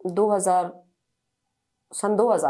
2000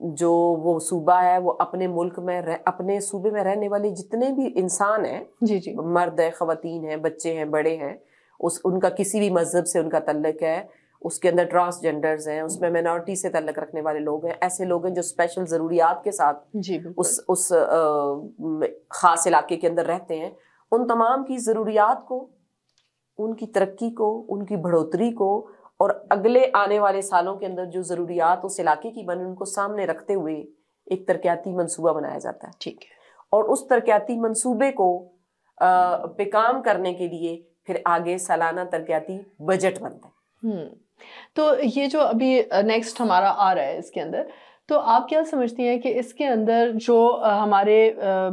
جو وہ صوبہ ہے وہ اپنے ملک میں اپنے صوبے میں رہنے والے جتنے بھی انسان ہیں، جی جی، مرد ہیں، خواتین ہیں، بچے ہیں، بڑے ہیں، ان کا کسی بھی مذہب سے ان کا تعلق ہے، اس کے اندر ٹرانسجینڈرز ہیں، اس میں مائنورٹی سے تعلق رکھنے والے لوگ ہیں، ایسے لوگ ہیں جو اسپیشل ضروریات کے ساتھ جی بالکل، اس خاص علاقے کے اندر رہتے ہیں، ان تمام کی ضروریات کو، ان کی ترقی کو، ان کی بڑھوتری کو، اور اگلے آنے والے سالوں کے اندر جو ضروریات اس علاقے کی بنے ان کو سامنے رکھتے ہوئے ایک ترقیاتی منصوبہ بنایا جاتا ہے. ٹھیک ہے. اور اس ترقیاتی منصوبے کو پہ کام کرنے کے لیے پھر آگے سالانہ ترقیاتی بجٹ بنتا ہے. تو یہ جو ابھی نیکسٹ ہمارا آ رہا ہے اس کے اندر، تو آپ کیا سمجھتی ہیں کہ اس کے اندر جو ہمارے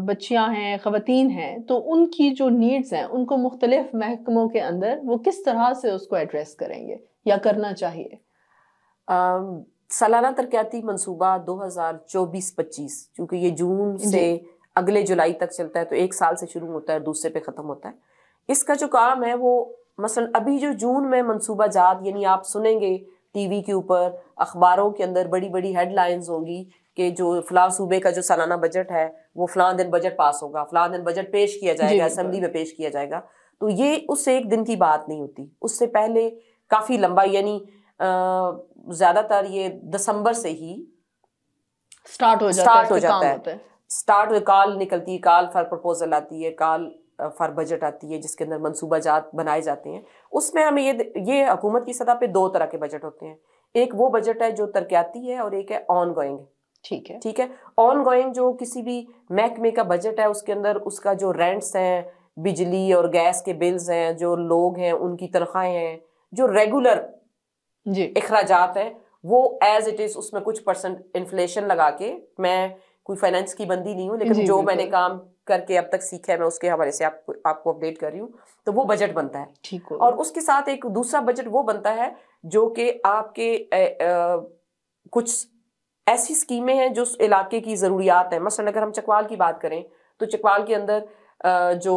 بچیاں ہیں، خواتین ہیں، تو ان کی جو نیڈز ہیں ان کو مختلف محکموں کے اندر وہ کس طرح سے اس کو ایڈریس کریں گے یا کرنا چاہیے؟ سالانہ ترقیاتی منصوبہ 2024-25 چونکہ یہ جون سے اگلے جولائی تک چلتا ہے، تو ایک سال سے شروع ہوتا ہے دوسرے پہ ختم ہوتا ہے. اس کا جو کام ہے وہ مثلا ابھی جو جون میں منصوبہ جات، یعنی آپ سنیں گے ٹی وی کے اوپر، اخباروں کے اندر بڑی بڑی ہیڈ لائنز ہوں گی کہ جو فلاں صوبے کا جو سالانہ بجٹ ہے وہ فلاں دن بجٹ پاس ہوگا، فلاں دن بجٹ پیش کیا جائے گا، اسمبلی میں پیش کیا جائے گا. تو یہ اس سے ایک دن کی بات نہیں ہوتی، اس سے پہلے کافی لمبا، یعنی زیادہ تر یہ دسمبر سے ہی سٹارٹ ہو جاتا ہے. سٹارٹ کال نکلتی ہے، کال فار پرپوزل آتی ہے، کال فار بجٹ آتی ہے، جس کے اندر منصوبہ جات بنائے جاتے ہیں. اس میں ہمیں یہ حکومت کی سطح پہ دو طرح کے بجٹ ہوتے ہیں. ایک وہ بجٹ ہے جو ترقیاتی ہے اور ایک ہے آن گوئنگ. ٹھیک ہے. آن گوئنگ جو کسی بھی محکمے کا بجٹ ہے، اس کے اندر اس کا جو رینٹس ہیں، بجلی اور گیس کے بلز ہیں، جو لوگ ہیں ان کی تنخواہیں ہیں، جو ریگولر اخراجات ہیں، وہ ایز اٹ از اس میں کچھ پرسنٹ انفلیشن لگا کے، میں کوئی فائنینس کی بندی نہیں ہوں لیکن جو میں نے کام کر کے اب تک سیکھا ہے میں اس کے حوالے سے آپ کو اپڈیٹ کر رہی ہوں. تو وہ بجٹ بنتا ہے. اور اس کے ساتھ ایک دوسرا بجٹ وہ بنتا ہے جو کہ آپ کے کچھ ایسی اسکیمیں ہیں جو اس علاقے کی ضروریات ہیں. مثلا اگر ہم چکوال کی بات کریں تو چکوال کے اندر جو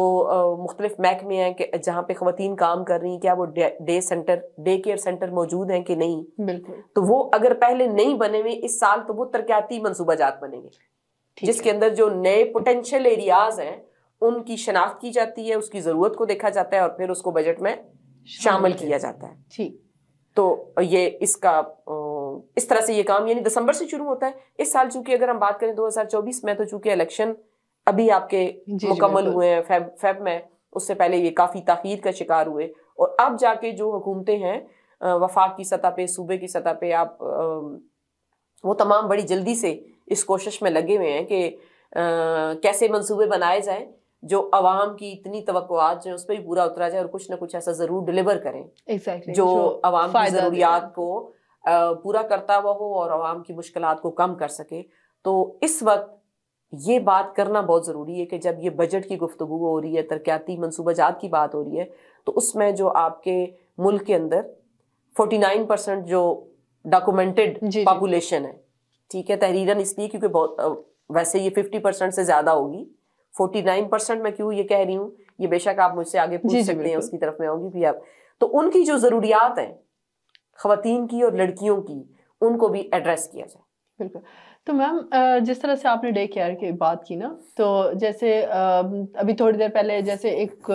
مختلف محکمے ہیں کہ جہاں پہ خواتین کام کر رہی ہیں، کیا وہ ڈے کیئر سینٹر موجود ہیں کہ نہیں. بالکل. تو وہ اگر پہلے نہیں بنے ہوئے اس سال، تو وہ ترقیاتی منصوبہ جات بنیں گے، جس کے اندر جو نئے پوٹینشیل ایریاز ہیں ان کی شناخت کی جاتی ہے، اس کی ضرورت کو دیکھا جاتا ہے اور پھر اس کو بجٹ میں شامل کیا جاتا ہے. تو یہ اس طرح سے یہ کام یعنی دسمبر سے شروع ہوتا ہے. اس سال چونکہ اگر ہم بات کریں 2024 میں، تو چونکہ الیکشن ابھی آپ کے مکمل ہوئے ہیں فیب میں، اس سے پہلے یہ کافی تاخیر کا شکار ہوئے، اور اب جا کے جو حکومتیں ہیں وفاق کی سطح پہ، صوبے کی سطح پہ، آپ وہ تمام بڑی جلدی سے اس کوشش میں لگے ہوئے ہیں کہ کیسے منصوبے بنائے جائیں جو عوام کی اتنی توقعات جو اس پہ بھی پورا اترا جائے، اور کچھ نہ کچھ ایسا ضرور ڈیلیور کریں جو عوام کی ضروریات کو پورا کرتا ہوا ہو اور عوام کی مشکلات کو کم کر سکے. تو اس وقت یہ بات کرنا بہت ضروری ہے کہ جب یہ بجٹ کی گفتگو ہو رہی ہے، ترقیاتی منصوبہ جات کی بات ہو رہی ہے، تو اس میں جو آپ کے ملک کے اندر 49% جو ڈاکومنٹڈ پاپولیشن ہے، ٹھیک ہے، تحریراً اس لیے کیونکہ بہت ویسے یہ 50% سے زیادہ ہوگی. 49% میں کیوں یہ کہہ رہی ہوں، یہ بے شک آپ مجھ سے آگے پوچھ سکتے ہیں، اس کی طرف میں آؤں گی بھی آپ. تو ان کی جو ضروریات ہیں خواتین کی اور لڑکیوں کی، ان کو بھی ایڈریس کیا جائے. بالکل. تو میم جس طرح سے آپ نے ڈے کیئر کی بات کی نا، تو جیسے ابھی تھوڑی دیر پہلے جیسے ایک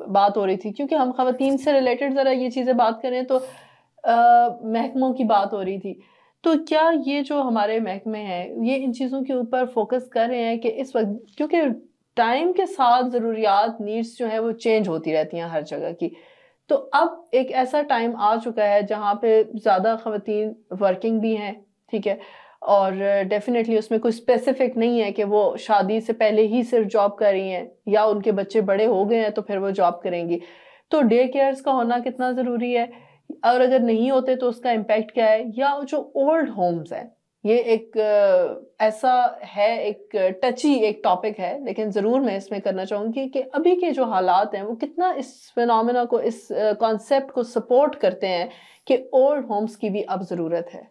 بات ہو رہی تھی، کیونکہ ہم خواتین سے ریلیٹڈ ذرا یہ چیزیں بات کریں تو محکموں کی بات ہو رہی تھی. تو کیا یہ جو ہمارے محکمے ہیں یہ ان چیزوں کے اوپر فوکس کر رہے ہیں کہ اس وقت، کیونکہ ٹائم کے ساتھ ضروریات، نیڈس جو ہیں وہ چینج ہوتی رہتی ہیں ہر جگہ کی، تو اب ایک ایسا ٹائم آ چکا ہے جہاں پہ زیادہ خواتین ورکنگ بھی ہیں، ٹھیک ہے، اور ڈیفینیٹلی اس میں کوئی اسپیسیفک نہیں ہے کہ وہ شادی سے پہلے ہی صرف جاب کر رہی ہیں یا ان کے بچے بڑے ہو گئے ہیں تو پھر وہ جاب کریں گی. تو ڈے کیئرز کا ہونا کتنا ضروری ہے، اور اگر نہیں ہوتے تو اس کا امپیکٹ کیا ہے. یا جو اولڈ ہومز ہیں، یہ ایک ایسا ہے، ایک ٹچی ایک ٹاپک ہے، لیکن ضرور میں اس میں کرنا چاہوں گی کہ ابھی کے جو حالات ہیں وہ کتنا اس فینومینا کو، اس کانسیپٹ کو سپورٹ کرتے ہیں کہ اولڈ ہومز کی بھی اب ضرورت ہے.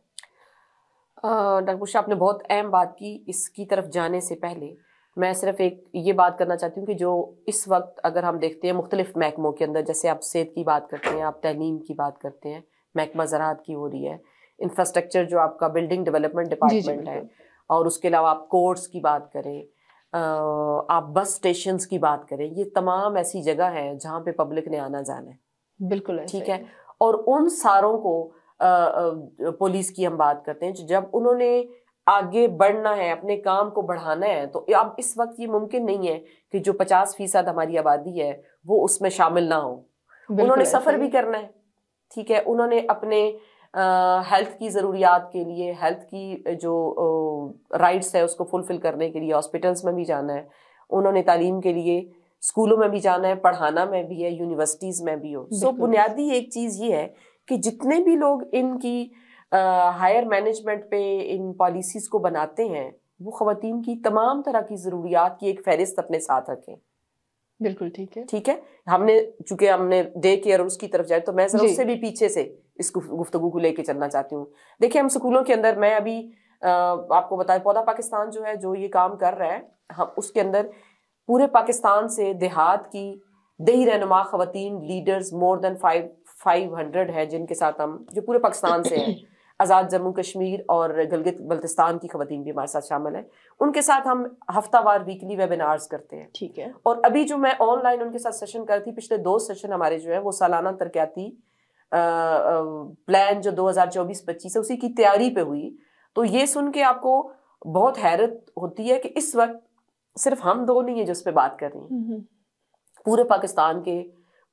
ڈاکٹر بشرا، آپ نے بہت اہم بات کی. اس کی طرف جانے سے پہلے میں صرف ایک یہ بات کرنا چاہتی ہوں کہ جو اس وقت اگر ہم دیکھتے ہیں مختلف محکموں کے اندر، جیسے آپ صحت کی بات کرتے ہیں، آپ تعلیم کی بات کرتے ہیں، محکمہ زراعت کی ہو رہی ہے، انفراسٹرکچر جو آپ کا بلڈنگ ڈیولپمنٹ ڈپارٹمنٹ ہے، اور اس کے علاوہ آپ کورٹس کی بات کریں، آپ بس اسٹیشنز کی بات کریں، یہ تمام ایسی جگہ ہے جہاں پہ پبلک نے آنا جانا ہے. بالکل ٹھیک ہے. اور ان ساروں کو پولیس کی ہم بات کرتے ہیں، جب انہوں نے آگے بڑھنا ہے، اپنے کام کو بڑھانا ہے، تو اب اس وقت یہ ممکن نہیں ہے کہ جو 50% ہماری آبادی ہے وہ اس میں شامل نہ ہو. انہوں نے سفر بھی کرنا ہے. ٹھیک ہے. انہوں نے اپنے ہیلتھ کی ضروریات کے لیے، ہیلتھ کی جو رائٹس ہے اس کو فلفل کرنے کے لیے ہاسپٹلس میں بھی جانا ہے. انہوں نے تعلیم کے لیے اسکولوں میں بھی جانا ہے، پڑھانا میں بھی ہے، یونیورسٹیز میں بھی ہو. سو بنیادی ایک چیز یہ ہے کہ جتنے بھی لوگ ان کی ہائر مینجمنٹ پہ ان پالیسیز کو بناتے ہیں، وہ خواتین کی تمام طرح کی ضروریات کی ایک فہرست اپنے ساتھ رکھیں. بالکل ٹھیک ہے. ٹھیک ہے. چونکہ ہم نے ڈے کیئر اور اس کی طرف جائے تو میں ذرا اس سے بھی پیچھے سے اس گفتگو کو لے کے چلنا چاہتی ہوں. دیکھیں، ہم اسکولوں کے اندر، میں ابھی آپ کو بتایا، پودا پاکستان جو ہے، جو یہ کام کر رہا ہے، ہم اس کے اندر پورے پاکستان سے دیہات کی دیہی رہنما خواتین لیڈرز مور دین 500 ہے، جن کے ساتھ ہم، جو پورے پاکستان سے ہیں، آزاد جموں کشمیر اور گلگت بلتستان کی خواتین بھی ہمارے ساتھ شامل ہیں. ان کے ساتھ ہم ہفتہ وار ویکلی ویبینارز کرتے ہیں. ٹھیک ہے. اور ابھی جو میں آن لائن ان کے ساتھ سیشن کرتی، پچھلے 2 سیشن ہمارے جو ہے وہ سالانہ ترقیاتی پلان جو 2024-25 ہے اسی کی تیاری پہ ہوئی. تو یہ سن کے آپ کو بہت حیرت ہوتی ہے کہ اس وقت صرف ہم دو نہیں ہیں جو اس پہ بات کر رہی ہیں. پورے پاکستان کے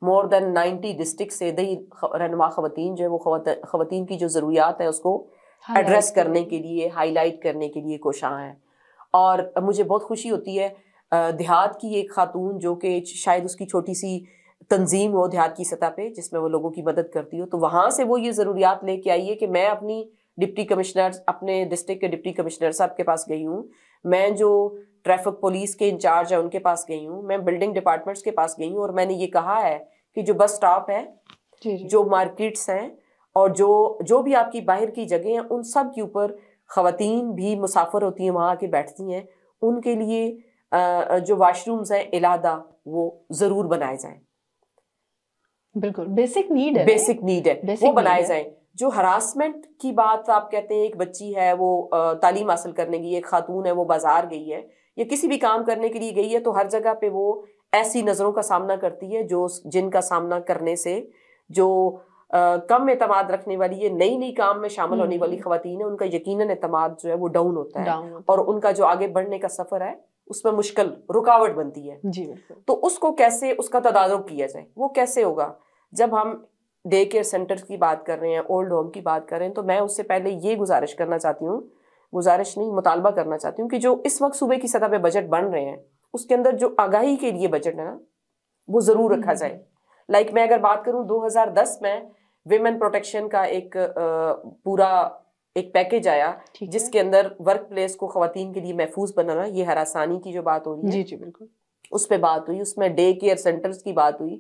مور دین 90 ڈسٹرکٹ سے دیہی رہنما خواتین جو ہے وہ خواتین کی جو ضروریات ہے اس کو ایڈریس کرنے کے لیے، ہائی لائٹ کرنے کے لیے کوشاں ہیں. اور مجھے بہت خوشی ہوتی ہے دیہات کی ایک خاتون جو کہ شاید اس کی چھوٹی سی تنظیم ہو دیہات کی سطح پہ جس میں وہ لوگوں کی مدد کرتی ہو، تو وہاں سے وہ یہ ضروریات لے کے آئی ہے کہ میں اپنی ڈپٹی کمشنر، اپنے ڈسٹرکٹ کے ڈپٹی کمشنر صاحب کے پاس گئی ہوں، میں جو ٹریفک پولیس کے انچارج ہیں ان کے پاس گئی ہوں، میں بلڈنگ ڈپارٹمنٹس کے پاس گئی ہوں، اور میں نے یہ کہا ہے کہ جو بس سٹاپ ہے، جو مارکیٹس ہیں، اور جو بھی آپ کی باہر کی جگہیں ہیں، ان سب کے اوپر خواتین بھی مسافر ہوتی ہیں، وہاں آ کے بیٹھتی ہیں، ان کے لیے جو واش رومز ہیں علیحدہ وہ ضرور بنائے جائیں. بالکل بیسک نیڈ ہے، بیسک نیڈ ہے، وہ بنائے جائیں. جو ہراسمنٹ کی بات آپ کہتے ہیں، ایک بچی ہے وہ تعلیم حاصل کرنے گئی، ایک خاتون ہے وہ بازار گئی ہے یا کسی بھی کام کرنے کے لیے گئی ہے، تو ہر جگہ پہ وہ ایسی نظروں کا سامنا کرتی ہے جن کا سامنا کرنے سے جو کم اعتماد رکھنے والی ہے، نئی کام میں شامل ہونے والی خواتین ہیں، ان کا یقیناً اعتماد جو ہے وہ ڈاؤن ہوتا ہے، اور ان کا جو آگے بڑھنے کا سفر ہے اس میں مشکل رکاوٹ بنتی ہے. تو اس کو کیسے، اس کا تدارک کیا جائے، وہ کیسے ہوگا؟ جب ہم ڈے کیئر سینٹر کی بات کر رہے ہیں، اولڈ ہوم کی بات کر رہے ہیں، تو میں اس سے پہلے یہ گزارش کرنا چاہتی ہوں، گزارش نہیں مطالبہ کرنا چاہتی ہوں کہ جو اس وقت صوبے کی سطح پہ بجٹ بن رہے ہیں اس کے اندر جو آگاہی کے لیے بجٹ ہے نا وہ ضرور رکھا جائے. میں اگر بات کروں 2010 میں ویمن پروٹیکشن کا ایک پورا ایک پیکج آیا جس کے اندر ورک پلیس کو خواتین کے لیے محفوظ بنانا، یہ ہراسانی کی جو بات ہو رہی ہے جی بالکل اس پہ بات ہوئی، اس میں ڈے کیئر سینٹرز کی بات ہوئی.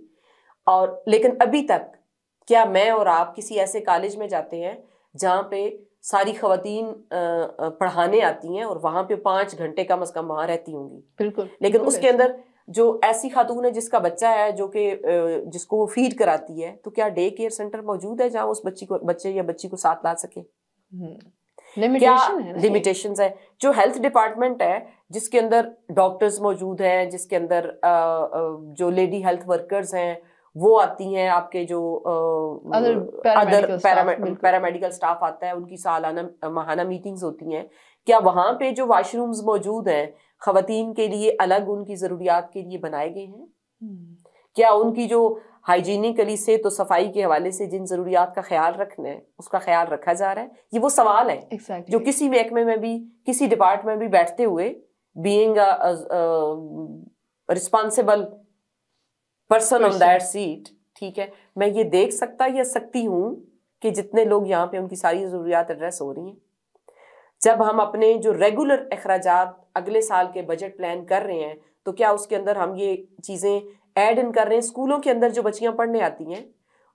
اور لیکن ابھی تک کیا میں اور آپ کسی ایسے کالج میں جاتے ہیں جہاں پہ ساری خواتین پڑھانے آتی ہیں اور وہاں پہ 5 گھنٹے کم از کم وہاں رہتی ہوں گی؟ بالکل. لیکن اس کے اندر جو ایسی خاتون ہے جس کا بچہ ہے جو کہ جس کو وہ فیڈ کراتی ہے، تو کیا ڈے کیئر سینٹر موجود ہے جہاں اس بچے یا بچی کو ساتھ لا سکے؟ کیا لمیٹیشنز ہے؟ جو ہیلتھ ڈپارٹمنٹ ہے جس کے اندر ڈاکٹرز موجود ہیں، جس کے اندر جو لیڈی ہیلتھ ورکرز ہیں وہ آتی ہیں، آپ کے جو ادر پیرامیڈیکل سٹاف آتا ہے، ان کی سالانہ ماہانہ میٹنگز ہوتی ہیں، کیا وہاں پہ جو واش رومز موجود ہیں خواتین کے لیے الگ ان کی ضروریات کے لیے بنائے گئے ہیں؟ کیا ان کی جو ہائیجینکلی سے تو صفائی کے حوالے سے جن ضروریات کا خیال رکھنا ہے اس کا خیال رکھا جا رہا ہے؟ یہ وہ سوال ہے جو کسی محکمے میں بھی، کسی ڈپارٹمنٹ میں بھی بیٹھتے ہوئے، being responsible person on that seat, ٹھیک ہے، میں یہ دیکھ سکتا یا سکتی ہوں کہ جتنے لوگ یہاں پہ ان کی ساری ضروریات ایڈریس ہو رہی ہیں. جب ہم اپنے جو ریگولر اخراجات اگلے سال کے بجٹ پلان کر رہے ہیں تو کیا اس کے اندر ہم یہ چیزیں ایڈ ان کر رہے ہیں؟ اسکولوں کے اندر جو بچیاں پڑھنے آتی ہیں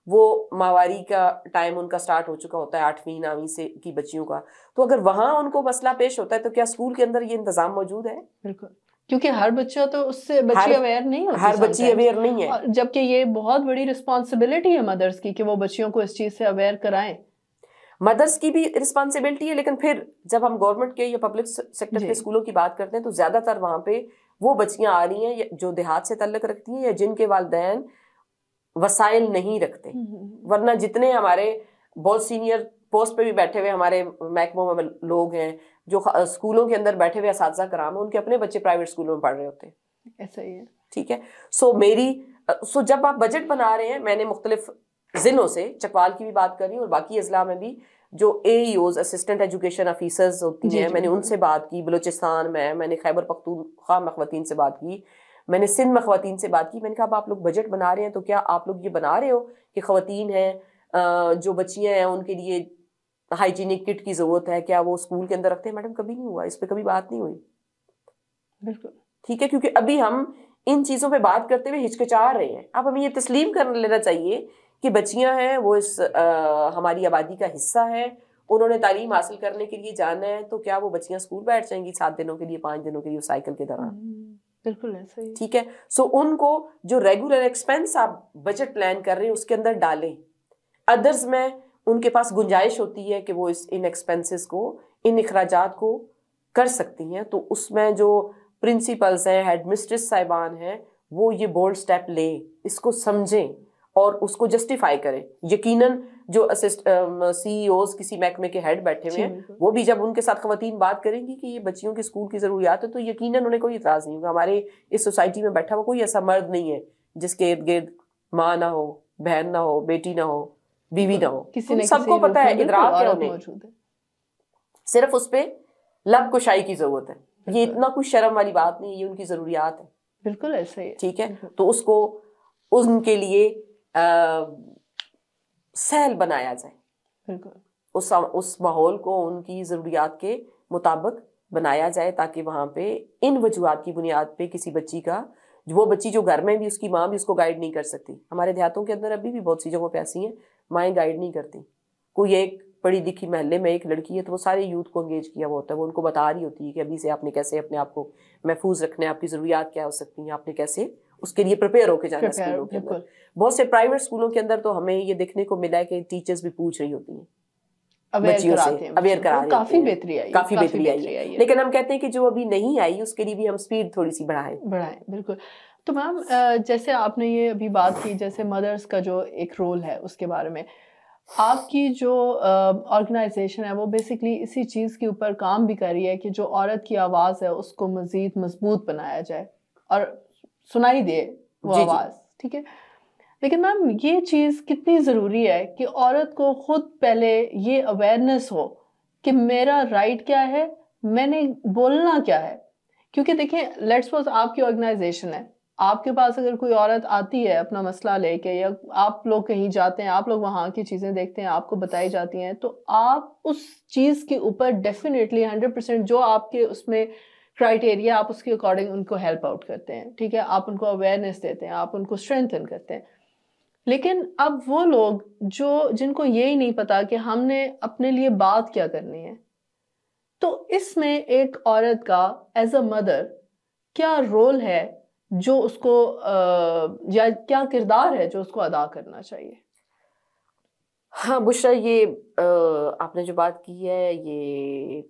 وہ ماہواری کا ٹائم ان کا سٹارٹ ہو چکا ہوتا ہے 8ویں 9ویں سے کی بچیوں کا، تو اگر وہاں ان کو مسئلہ پیش ہوتا ہے تو کیا اسکول کے اندر یہ انتظام موجود ہے؟ بالکل، کیونکہ ہر بچہ تو اس سے بچی اویئر نہیں ہوتی، ہر بچی اویئر نہیں ہے، جبکہ یہ بہت بڑی رسپانسبلٹی ہے مدرس کی کہ وہ بچیوں کو اس چیز سے اویئر کرائیں. مدرس کی بھی رسپانسبلٹی ہے، لیکن پھر جب ہم گورنمنٹ کے یا پبلک سیکٹر کے اسکولوں کی بات کرتے ہیں تو زیادہ تر وہاں پہ وہ بچیاں آ رہی ہیں جو دیہات سے تعلق رکھتی ہیں یا جن کے والدین وسائل نہیں رکھتے. ورنہ جتنے ہمارے بہت سینئر پوسٹ پہ بھی بیٹھے ہوئے ہمارے محکموں میں لوگ ہیں جو اسکولوں کے اندر بیٹھے ہوئے اساتذہ کرام ہیں، ان کے اپنے بچے پرائیویٹ اسکولوں میں پڑھ رہے ہوتے ہیں. ایسا ہی ہے. ٹھیک ہے. سو جب آپ بجٹ بنا رہے ہیں، میں نے مختلف ضلعوں سے چکوال کی بھی بات کری اور باقی اضلاع میں بھی جو AEOs اسسٹنٹ ایجوکیشن آفیسرز ہوتی ہیں میں نے ان سے بات کی. بلوچستان میں نے خیبر پختونخوا میں خواتین سے بات کی، میں نے سندھ میں خواتین سے بات کی. میں نے کہا اب آپ لوگ بجٹ بنا رہے ہیں تو کیا آپ لوگ یہ بنا رہے ہو کہ خواتین ہیں جو بچیاں ہیں ان کے لیے ہائیجینک کٹ کی ضرورت ہے، کیا وہ اسکول کے اندر رکھتے ہیں؟ میڈم کبھی نہیں ہوا، اس پہ کبھی بات نہیں ہوئی. بالکل ٹھیک ہے، کیونکہ ابھی ہم ان چیزوں پہ بات کرتے ہوئے ہچکچا رہے ہیں. اب ہمیں یہ تسلیم کر لینا چاہیے کہ بچیاں ہیں وہ اس ہماری آبادی کا حصہ ہیں، انہوں نے تعلیم حاصل کرنے کے لیے جانا ہے، تو کیا وہ بچیاں اسکول بیٹھ جائیں گی 7 دنوں کے لیے 5 دنوں کے لیے سائیکل کے دوران؟ بالکل ایسا ہی. ٹھیک ہے. سو ان کو جو ریگولر ایکسپینس آپ بجٹ پلان کر رہے ہیں اس کے اندر ڈالیں. ادرز میں ان کے پاس گنجائش ہوتی ہے کہ وہ ان ایکسپینسز کو، ان اخراجات کو کر سکتی ہیں، تو اس میں جو پرنسپلز ہیں، ہیڈ مسٹریس صاحبان ہیں، وہ یہ بولڈ سٹیپ لیں، اس کو سمجھیں اور اس کو جسٹیفائی کریں. یقیناً جو CEOs کسی محکمے کے ہیڈ بیٹھے ہوئے ہیں وہ بھی جب ان کے ساتھ خواتین بات کریں گی کہ یہ بچیوں کے اسکول کی ضروریات ہے تو یقیناً انہیں کوئی اعتراض نہیں ہوگا. ہمارے اس سوسائٹی میں بیٹھا ہوا کوئی ایسا مرد نہیں ہے جس کے ارد گرد ماں نہ ہو، بہن نہ ہو، بیٹی نہ ہو، بیوی نہ ہو. سب کو پتا ہے، ادراک ہے انہیں، صرف اس پہ لب کشائی کی ضرورت ہے. یہ اتنا کوئی شرم والی بات نہیں، یہ ان کی ضروریات ہے. بالکل ایسا ہی. ٹھیک ہے. تو اس کو ان کے لیے سہل بنایا جائے. بالکل اس ماحول کو ان کی ضروریات کے مطابق بنایا جائے تاکہ وہاں پہ ان وجوہات کی بنیاد پہ کسی بچی کا، وہ بچی جو گھر میں بھی اس کی ماں بھی اس کو گائیڈ نہیں کر سکتی. ہمارے دیہاتوں کے اندر ابھی بھی بہت سی جگہوں پہ ایسی ہیں مائیں گائیڈ نہیں کرتی. کوئی ایک پڑھی لکھی محلے میں ایک لڑکی ہے تو وہ سارے یوتھ کو انگیج کیا ہوا ہوتا ہے، وہ ان کو بتا رہی ہوتی ہے کہ ابھی سے آپ نے کیسے اپنے آپ کو محفوظ رکھنا ہے، آپ کی ضروریات کیا ہو سکتی ہیں، آپ نے کیسے اس کے لیے پریپیئر ہو کے جانا ہے اسکولوں کے اندر. بہت سے پرائیویٹ اسکولوں کے اندر تو ہمیں یہ دیکھنے کو ملا ہے کہ ٹیچرز بھی پوچھ رہی ہوتی ہیں بچیوں سے، اویئر کرا رہی ہوتی ہیں. کافی بہتری آئی ہے، لیکن ہم کہتے ہیں کہ جو ابھی نہیں آئی اس کے لیے بھی ہم اسپیڈ تھوڑی سی بڑھائیں. بالکل. تو میم جیسے آپ نے یہ ابھی بات کی جیسے مدرس کا جو ایک رول ہے اس کے بارے میں، آپ کی جو آرگنائزیشن ہے وہ بیسکلی اسی چیز کے اوپر کام بھی کر رہی ہے کہ جو عورت کی آواز ہے اس کو مزید مضبوط بنایا جائے اور سنائی دے وہ آواز. ٹھیک ہے. لیکن میم یہ چیز کتنی ضروری ہے کہ عورت کو خود پہلے یہ اویئرنیس ہو کہ میرا رائٹ کیا ہے، میں نے بولنا کیا ہے. کیونکہ دیکھیں لیٹس سپوز آپ کی آرگنائزیشن ہے، آپ کے پاس اگر کوئی عورت آتی ہے اپنا مسئلہ لے کے، یا آپ لوگ کہیں جاتے ہیں، آپ لوگ وہاں کی چیزیں دیکھتے ہیں، آپ کو بتائی جاتی ہیں، تو آپ اس چیز کے اوپر ڈیفینیٹلی 100% جو آپ کے اس میں کرائٹیریا آپ اس کے اکارڈنگ ان کو ہیلپ آؤٹ کرتے ہیں. ٹھیک ہے. آپ ان کو اویئرنیس دیتے ہیں، آپ ان کو اسٹرینتھن کرتے ہیں. لیکن اب وہ لوگ جن کو یہی نہیں پتا کہ ہم نے اپنے لیے بات کیا کرنی ہے، تو اس میں ایک عورت کا ایز اے مدر کیا رول ہے جو اس کو یا کیا کردار ہے جو اس کو ادا کرنا چاہیے؟ ہاں بشرا، یہ آپ نے جو بات کی ہے، یہ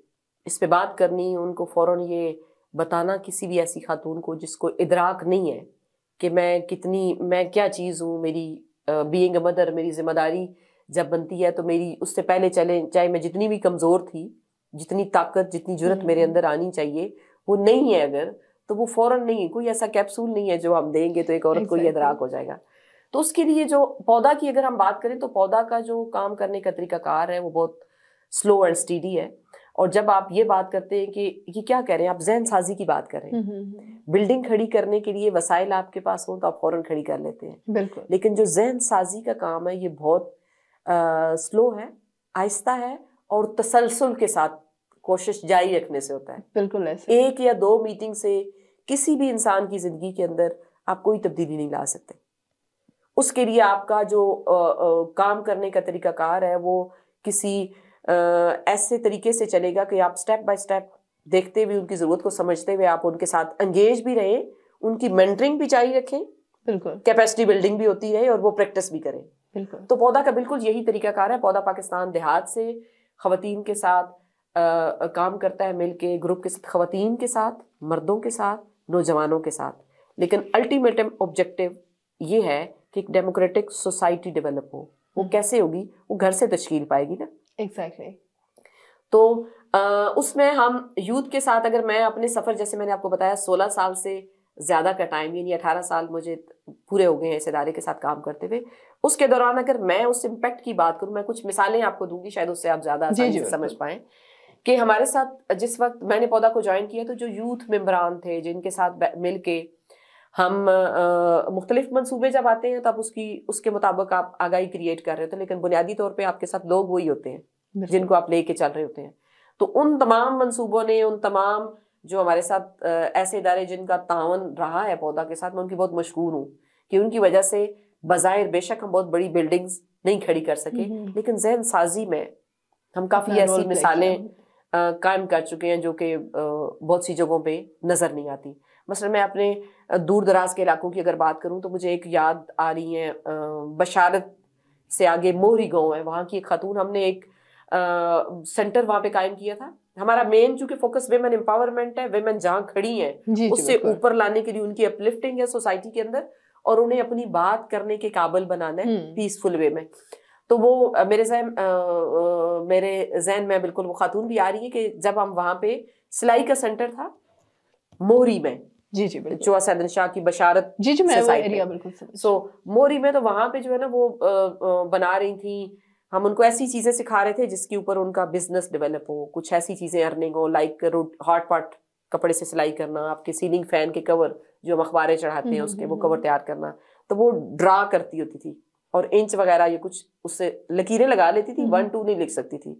اس پہ بات کرنی، ان کو فوراً یہ بتانا کسی بھی ایسی خاتون کو جس کو ادراک نہیں ہے کہ میں کیا چیز ہوں، میری بینگ اے مدر، میری ذمہ داری جب بنتی ہے تو میری اس سے پہلے چاہے میں جتنی بھی کمزور تھی، جتنی طاقت جتنی جرت میرے اندر آنی چاہیے وہ نہیں ہے اگر، تو وہ فوراً نہیں، کوئی ایسا کیپسول نہیں ہے جو ہم دیں گے تو ایک عورت کو یہ ادراک ہو جائے گا. تو اس کے لیے جو پودا کی اگر ہم بات کریں تو پودا کا جو کام کرنے کا طریقہ کار ہے وہ بہت سلو اینڈ اسٹیڈی ہے. اور جب آپ یہ بات کرتے ہیں کہ یہ کیا کہہ رہے ہیں، آپ ذہن سازی کی بات کر رہے ہیں. بلڈنگ کھڑی کرنے کے لیے وسائل آپ کے پاس ہوں تو آپ فوراً کھڑی کر لیتے ہیں. بالکل. لیکن جو ذہن سازی کا کام ہے یہ بہت سلو ہے، آہستہ ہے اور تسلسل کے ساتھ کوشش جاری رکھنے سے ہوتا ہے. بالکل ایسے 1 یا 2 میٹنگ سے کسی بھی انسان کی زندگی کے اندر آپ کوئی تبدیلی نہیں لا سکتے. اس کے لیے آپ کا جو کام کرنے کا طریقہ کار ہے وہ کسی ایسے طریقے سے چلے گا کہ آپ سٹیپ بائی سٹیپ دیکھتے ہوئے ان کی ضرورت کو سمجھتے ہوئے آپ ان کے ساتھ انگیج بھی رہیں، ان کی مینٹرنگ بھی جاری رکھیں. بالکل. کیپیسٹی بلڈنگ بھی ہوتی رہے اور وہ پریکٹس بھی کریں. بالکل. تو پودا کا بالکل یہی طریقہ کار ہے. پودا پاکستان دیہات سے خواتین کے ساتھ کام کرتا ہے مل کے, گروپ کے ساتھ, خواتین کے ساتھ, مردوں کے ساتھ, نوجوانوں کے ساتھ. لیکن الٹیمیٹ آبجیکٹو یہ ہے کہ ایک ڈیموکریٹک سوسائٹی ڈیولپ ہو. وہ کیسے ہوگی؟ وہ گھر سے تشکیل پائے گی نا. ایگزیکٹلی. تو اس میں ہم یوتھ کے ساتھ, اگر میں اپنے سفر, جیسے میں نے آپ کو بتایا 16 سال سے زیادہ کا ٹائم, یعنی 18 سال مجھے پورے ہو گئے ہیں اس ادارے کے ساتھ کام کرتے ہوئے, اس کے دوران اگر میں اس امپیکٹ کی بات کروں, میں کچھ مثالیں آپ کو دوں گی, شاید اس سے آپ زیادہ آسانی سے سمجھ پائیں کہ ہمارے ساتھ جس وقت میں نے پودا کو جوائن کیا تو جو یوتھ ممبران تھے جن کے ساتھ مل کے ہم مختلف منصوبے جب آتے ہیں تب اس کے مطابق آپ آگاہی کریٹ کر رہے ہوتے ہیں, لیکن بنیادی طور پہ آپ کے ساتھ لوگ وہی ہوتے ہیں جن کو آپ لے کے چل رہے ہوتے ہیں. تو ان تمام منصوبوں نے, ان تمام جو ہمارے ساتھ ایسے ادارے جن کا تعاون رہا ہے پودا کے ساتھ, میں ان کی بہت مشکور ہوں کہ ان کی وجہ سے بظاہر بے شک ہم بہت بڑی بلڈنگز نہیں کھڑی کر سکے, لیکن ذہن سازی میں ہم کافی ایسی مثالیں قائم کر چکے ہیں جو کہ بہت سی جگہوں پہ نظر نہیں آتی. مثلا میں اپنے دور دراز کے علاقوں کی اگر بات کروں تو مجھے ایک یاد آ رہی ہے, بشارت سے آگے موہری گاؤں ہے, وہاں کی ایک خاتون, ہم نے ایک سینٹر وہاں پہ قائم کیا تھا. ہمارا مین چونکہ فوکس ویمن امپاورمنٹ ہے, ویمن جہاں کھڑی ہیں اس سے اوپر لانے کے لیے ان کی اپلفٹنگ ہے سوسائٹی کے اندر, اور انہیں اپنی بات کرنے کے قابل بنانا ہے پیسفل وے میں. تو وہ میرے ذہن میں بالکل وہ خاتون بھی آ رہی ہے کہ جب ہم وہاں پہ سلائی کا سینٹر تھا موہری میں, چوا سیدن شاہ کی بشارت, سو موہری میں, تو وہاں پہ جو ہے نا وہ بنا رہی تھیں, ہم ان کو ایسی چیزیں سکھا رہے تھے جس کے اوپر ان کا بزنس ڈیولپ ہو, کچھ ایسی چیزیں ارننگ ہو, لائک ہاٹ پاٹ کپڑے سے سلائی کرنا, آپ کے سیلنگ فین کے کور جو ہم اخباریں چڑھاتے ہیں اس کے وہ کور تیار کرنا. تو وہ ڈرا کرتی ہوتی تھی اور انچ وغیرہ یہ کچھ اس سے لکیریں لگا لیتی تھی, 1 2 نہیں لکھ سکتی تھی.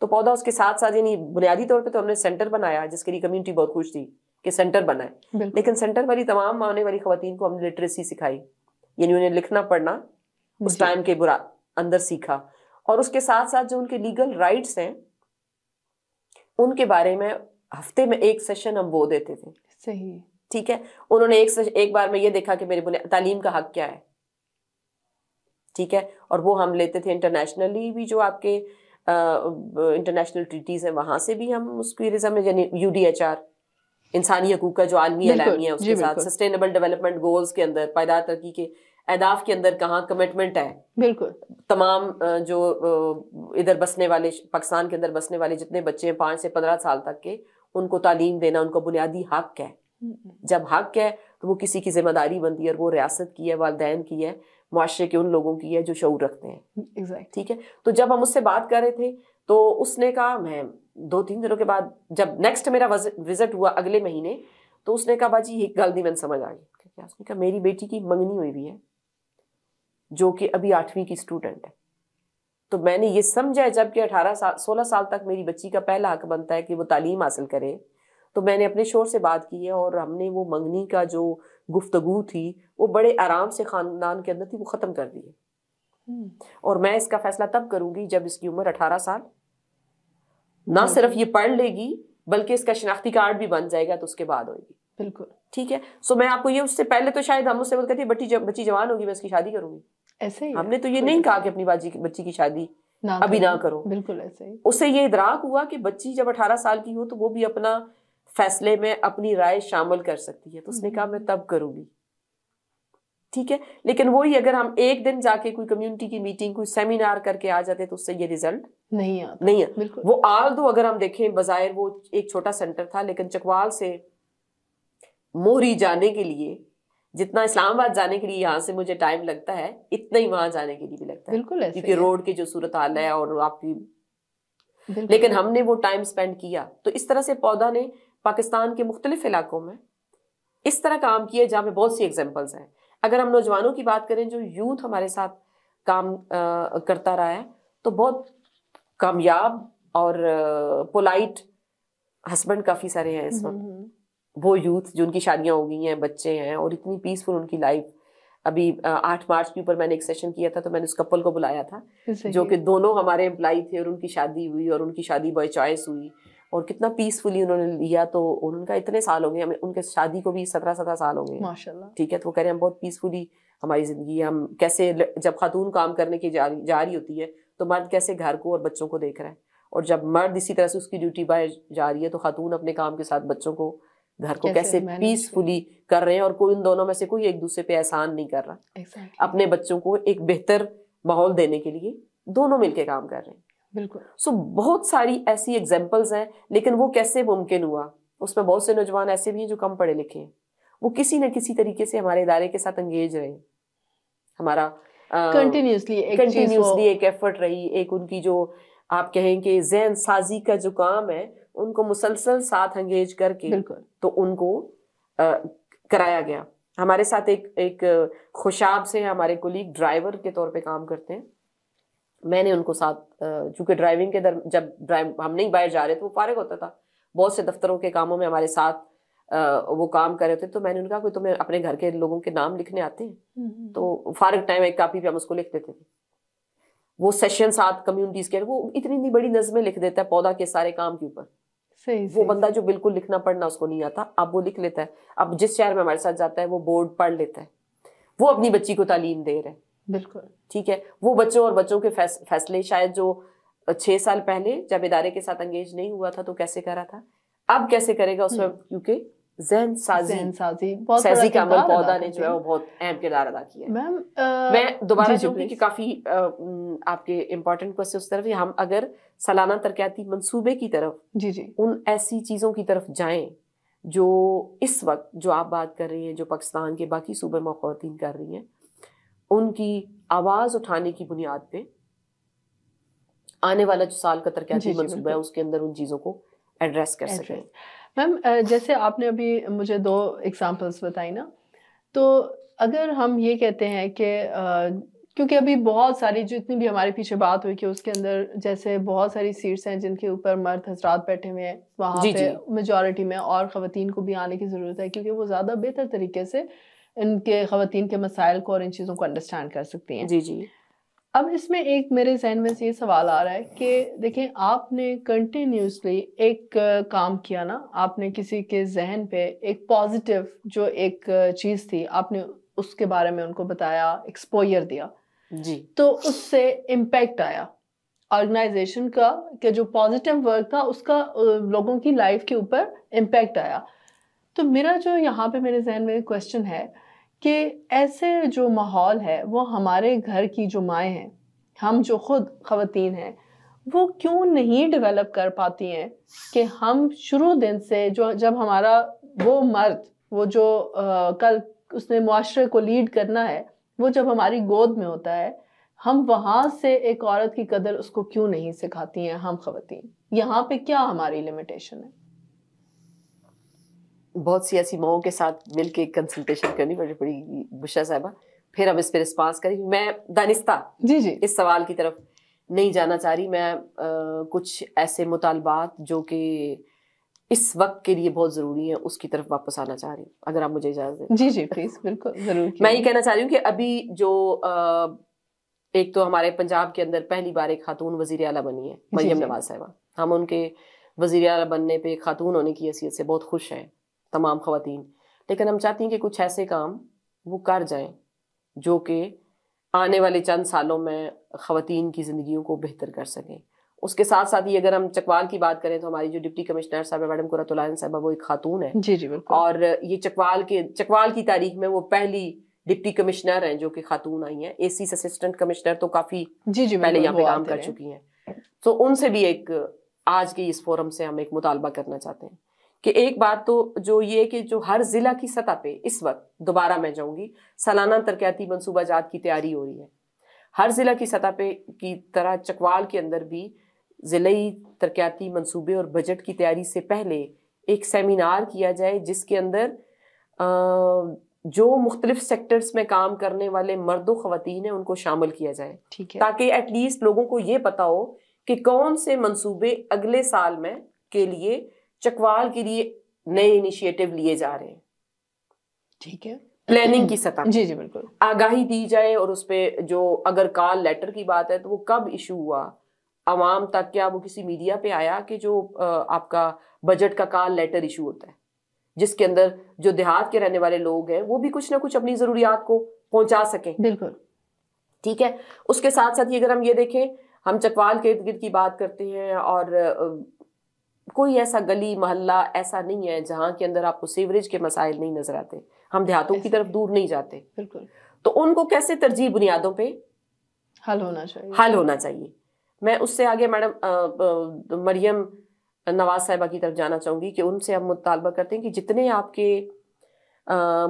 تو پودا اس کے ساتھ ساتھ, یعنی بنیادی طور پہ تو ہم نے سینٹر بنایا جس کے لیے کمیونٹی بہت خوش تھی کہ سینٹر بنا ہے, لیکن سینٹر والی تمام آنے والی خواتین کو ہم نے لٹریسی سکھائی, یعنی انہیں لکھنا پڑھنا اس ٹائم کے اندر سیکھا, اور اس کے ساتھ ساتھ جو ان کے لیگل رائٹس ہیں ان کے بارے میں ہفتے میں ایک سیشن ہم وہ دیتے تھے. صحیح, ٹھیک ہے. انہوں نے ایک بار میں یہ دیکھا کہ میرے تعلیم کا حق کیا ہے, ٹھیک ہے, اور وہ ہم لیتے تھے انٹرنیشنلی بھی, جو آپ کے انٹرنیشنل ٹریٹیز ہیں وہاں سے بھی ہم اس کی رزم میں, یعنی UDHR انسانی حقوق کا جو عالمی اعلامیہ ہے اس کے ساتھ سسٹینیبل ڈیولپمنٹ گولز کے اندر, پائیدار ترقی کے اہداف کے اندر کہاں کمٹمنٹ ہے, بالکل تمام جو ادھر بسنے والے, پاکستان کے اندر بسنے والے جتنے بچے ہیں 5 سے 15 سال تک کے, ان کو تعلیم دینا ان کا بنیادی حق ہے. جب حق ہے تو وہ کسی کی ذمہ داری بنتی ہے, اور وہ ریاست کی ہے, والدین کی ہے, معاشرے کے ان لوگوں کی ہے جو شعور رکھتے ہیں. ٹھیک ہے. تو جب ہم اس سے بات کر رہے تھے تو اس نے کہا, میں 2-3 دنوں کے بعد جب نیکسٹ میرا وزٹ ہوا اگلے مہینے, تو اس نے کہا باجی ایک گل نہیں میں سمجھ آ گئی. اس نے کہا میری بیٹی کی منگنی ہوئی بھی ہے جو کہ ابھی 8ویں کی اسٹوڈنٹ ہے. تو میں نے یہ سمجھا جب کہ 16 سال تک میری بچی کا پہلا حق بنتا ہے کہ وہ تعلیم حاصل کرے, تو میں نے اپنے شوہر سے بات کی ہے اور ہم نے وہ منگنی کا جو گفتگو تھی وہ بڑے آرام سے خاندان کے اندر تھی, وہ ختم کر دی ہے. اور میں اس کا فیصلہ تب کروں گی جب اس کی عمر 18 سال, نہ صرف یہ پڑھ لے گی بلکہ اس کا شناختی کارڈ بھی بن جائے گا, تو اس کے بعد ہوئے گی. بالکل ٹھیک ہے. سو میں آپ کو یہ, اس سے پہلے تو شاید ہم اس سے بات کرتے ہیں بچی جوان ہوگی میں اس کی شادی کروں گی, ایسے ہی ہم نے تو یہ نہیں کہا کہ اپنی بچی کی شادی ابھی نہ کرو. بالکل ایسے ہی. اس سے یہ ادراک ہوا کہ بچی جب 18 سال کی ہو تو وہ بھی اپنا فیصلے میں اپنی رائے شامل کر سکتی ہے. تو اس نے کہا میں تب کروں گی. ٹھیک ہے. لیکن وہی اگر ہم ایک دن جا کے کوئی کمیونٹی کی میٹنگ, کوئی سیمینار کر کے آ جاتے تو اس سے یہ ریزلٹ نہیں ہے. وہ آل دو اگر ہم دیکھیں بظاہر وہ ایک چھوٹا سینٹر تھا, لیکن چکوال سے موہری جانے کے لیے جتنا اسلام آباد جانے کے لیے یہاں سے مجھے ٹائم لگتا ہے اتنا ہی وہاں جانے کے لیے بھی لگتا ہے, کیونکہ روڈ کی جو صورتحال ہے اور آپ کی, لیکن ہم نے وہ ٹائم سپینڈ کیا. تو اس طرح سے پودا نے پاکستان کے مختلف علاقوں میں اس طرح کام کیا جہاں پہ بہت سی ایگزامپلس ہیں. اگر ہم نوجوانوں کی بات کریں جو یوتھ ہمارے ساتھ کام کرتا رہا ہے, تو بہت کامیاب اور پولائٹ ہسبینڈ کافی سارے ہیں اس وقت. وہ یوتھ جو ان کی شادیاں ہو گئی ہیں, بچے ہیں, اور اتنی پیسفل ان کی لائف. ابھی 8 مارچ کے اوپر میں نے ایک سیشن کیا تھا, تو میں نے اس کپل کو بلایا تھا جو کہ دونوں ہمارے امپلائی تھے, اور ان کی شادی ہوئی اور ان کی شادی بائی چوائس ہوئی. اور کتنا پیسفلی انہوں نے لیا. تو ان کا اتنے سال ہو گئے, ہمیں ان کے شادی کو بھی 17 سال ہو گئے ماشاءاللہ. ٹھیک ہے, تو وہ کہہ رہے ہیں ہم بہت پیسفلی ہماری زندگی, ہم کیسے جب خاتون کام کرنے کی جا رہی ہوتی ہے تو مرد کیسے گھر کو اور بچوں کو دیکھ رہا ہے, اور جب مرد اسی طرح سے اس کی ڈیوٹی باہر جا رہی ہے تو خاتون اپنے کام کے ساتھ بچوں کو گھر کو کیسے پیسفلی کر رہے ہیں, اور کوئی ان دونوں میں سے کوئی ایک دوسرے پہ احسان نہیں کر رہا. اپنے بچوں کو ایک بہتر ماحول دینے کے لیے دونوں مل کے کام کر رہے ہیں. بالکل. سو بہت ساری ایسی ایگزامپلز ہیں, لیکن وہ کیسے ممکن ہوا؟ اس میں بہت سے نوجوان ایسے بھی ہیں جو کم پڑھے لکھے ہیں, وہ کسی نہ کسی طریقے سے ہمارے ادارے کے ساتھ انگیج رہے, ہمارا کنٹینیوسلی ایک ایفرٹ رہی, ایک ان کی جو آپ کہیں کہ ذہن سازی کا جو کام ہے ان کو مسلسل ساتھ انگیج کر کے تو ان کو کرایا گیا. ہمارے ساتھ ایک خوشاب سے ہمارے کولیگ ڈرائیور کے طور پہ کام کرتے ہیں. میں نے ان کو ساتھ, چونکہ ڈرائیونگ کے جب ہم نہیں باہر جا رہے تو وہ فارغ ہوتا تھا, بہت سے دفتروں کے کاموں میں ہمارے ساتھ وہ کام کر رہے تھے, تو میں نے ان کا کوئی تمہیں اپنے گھر کے لوگوں کے نام لکھنے آتے ہیں؟ تو فارغ ٹائم ایک کاپی پہ ہم اس کو لکھ دیتے تھے. وہ سیشن ساتھ کمیونٹیز کے, وہ اتنی بڑی نظمیں لکھ دیتا ہے پودا کے سارے کام کے اوپر. وہ بندہ جو بالکل لکھنا پڑھنا اس کو نہیں آتا, اب وہ لکھ لیتا ہے. اب جس شہر میں ہمارے ساتھ جاتا ہے وہ بورڈ پڑھ لیتا ہے, وہ اپنی بچی کو تعلیم دے رہے ہیں. بالکل ٹھیک ہے, وہ بچوں اور بچوں کے فیصلے شاید جو 6 سال پہلے جب ادارے کے ساتھ انگیج نہیں ہوا تھا تو کیسے کرا تھا, اب کیسے کرے گا اس میں, کیونکہ ذہن سازی کا عمل پودا نے جو ہے وہ بہت اہم کردار ادا کیا ہے. میں دوبارہ چاہوں گی کہ کافی آپ کے امپورٹنٹ کوشچن اس طرف, ہم اگر سالانہ ترقیاتی منصوبے کی طرف ان ایسی چیزوں کی طرف جائیں جو اس وقت جو آپ بات کر رہی ہیں, جو پاکستان کے باقی صوبے میں خواتین کر رہی ہیں, ان کی آواز اٹھانے کی بنیاد پہ آنے والا جو سال کا ترقیاتی منصوبہ ہے اس کے اندر ان چیزوں کو ایڈریس کر سکیں. میم جیسے آپ نے ابھی مجھے 2 ایگزامپلس بتائی نا, تو اگر ہم یہ کہتے ہیں کہ کیونکہ ابھی بہت ساری جتنی بھی ہمارے پیچھے بات ہوئی کہ اس کے اندر جیسے بہت ساری سیٹس ہیں جن کے اوپر مرد حضرات بیٹھے ہوئے ہیں, وہاں پہ میجورٹی میں اور خواتین کو بھی آنے کی ضرورت ہے, کیونکہ وہ زیادہ بہتر طریقے سے ان کے خواتین کے مسائل کو اور ان چیزوں کو انڈرسٹینڈ کر سکتی ہیں. اب اس میں ایک میرے ذہن میں سے یہ سوال آ رہا ہے کہ دیکھیں, آپ نے کنٹینیوسلی ایک کام کیا نا, آپ نے کسی کے ذہن پہ ایک پازیٹیو جو ایک چیز تھی آپ نے اس کے بارے میں ان کو بتایا, ایکسپوئر دیا, تو اس سے امپیکٹ آیا آرگنائزیشن کا, کہ جو پازیٹیو ورک تھا اس کا لوگوں کی لائف کے اوپر امپیکٹ آیا. تو میرا جو یہاں پہ میرے ذہن میں کویسچن ہے کہ ایسے جو ماحول ہے وہ ہمارے گھر کی جو مائیں ہیں, ہم جو خود خواتین ہیں, وہ کیوں نہیں ڈیولپ کر پاتی ہیں کہ ہم شروع دن سے جب ہمارا وہ مرد, وہ جو کل اس نے معاشرے کو لیڈ کرنا ہے, وہ جب ہماری گود میں ہوتا ہے, ہم وہاں سے ایک عورت کی قدر اس کو کیوں نہیں سکھاتی ہیں ہم خواتین؟ یہاں پہ کیا ہماری لمیٹیشن ہے؟ بہت سی ایسی ماؤں کے ساتھ مل کے کنسلٹیشن کرنی پڑی بشرا صاحبہ, پھر ہم اس پہ رسپانس کریں. میں دانستہ اس سوال کی طرف نہیں جانا چاہ رہی, میں کچھ ایسے مطالبات جو کہ اس وقت کے لیے بہت ضروری ہیں اس کی طرف واپس آنا چاہ رہی ہوں, اگر آپ مجھے اجازت دیں. جی پلیز, بالکل ضرور. میں یہ کہنا چاہ رہی ہوں کہ ابھی جو ایک تو ہمارے پنجاب کے اندر پہلی بار ایک خاتون وزیر اعلیٰ بنی ہے, مریم نواز صاحبہ. ہم ان کے وزیر اعلیٰ بننے پہ خاتون ہونے کی حیثیت سے بہت خوش ہیں تمام خواتین, لیکن ہم چاہتی ہیں کہ کچھ ایسے کام وہ کر جائیں جو کہ آنے والے چند سالوں میں خواتین کی زندگیوں کو بہتر کر سکیں. اس کے ساتھ ساتھ ہی اگر ہم چکوال کی بات کریں تو ہماری جو ڈپٹی کمشنر صاحبہ میڈم قرۃ العین صاحبہ وہ ایک خاتون ہے. اور یہ چکوال کی تاریخ میں وہ پہلی ڈپٹی کمشنر ہیں جو کہ خاتون آئی ہیں. اے سی اسسٹنٹ کمشنر تو کافی پہلے یہاں پہ کام کر چکی ہیں. تو ان سے بھی ایک آج کے اس فورم سے ہم ایک مطالبہ کرنا چاہتے ہیں کہ ایک بات تو جو یہ کہ جو ہر ضلع کی سطح پہ اس وقت, دوبارہ میں جاؤں گی, سالانہ ترقیاتی منصوبہ جات کی تیاری ہو رہی ہے. ہر ضلع کی سطح پہ کی طرح چکوال کے اندر بھی ضلعی ترقیاتی منصوبے اور بجٹ کی تیاری سے پہلے ایک سیمینار کیا جائے جس کے اندر جو مختلف سیکٹرز میں کام کرنے والے مرد و خواتین ہیں ان کو شامل کیا جائے, تاکہ ایٹ لیسٹ لوگوں کو یہ پتا ہو کہ کون سے منصوبے اگلے سال میں کے لیے چکوال کے لیے نئے انیشیٹو لیے جا رہے ہیں. ٹھیک ہے, پلاننگ کی سطح جی بالکل آگاہی دی جائے, اور اس پہ جو اگر کال لیٹر کی بات ہے تو وہ کب ایشو ہوا, عوام تک کیا وہ کسی میڈیا پہ آیا کہ جو آپ کا بجٹ کا کال لیٹر ایشو ہوتا ہے جس کے اندر جو دیہات کے رہنے والے لوگ ہیں وہ بھی کچھ نہ کچھ اپنی ضروریات کو پہنچا سکیں. بالکل ٹھیک ہے. اس کے ساتھ ساتھ اگر ہم یہ دیکھیں, ہم چکوال کے ارد گرد کی بات کرتے ہیں اور کوئی ایسا گلی محلہ ایسا نہیں ہے جہاں کے اندر آپ کو سیوریج کے مسائل نہیں نظر آتے. ہم دیہاتوں کی طرف دور نہیں جاتے. بالکل. تو ان کو کیسے ترجیح بنیادوں پہ حل ہونا چاہیے. میں اس سے آگے میڈم مریم نواز صاحبہ کی طرف جانا چاہوں گی کہ ان سے ہم مطالبہ کرتے ہیں کہ جتنے آپ کے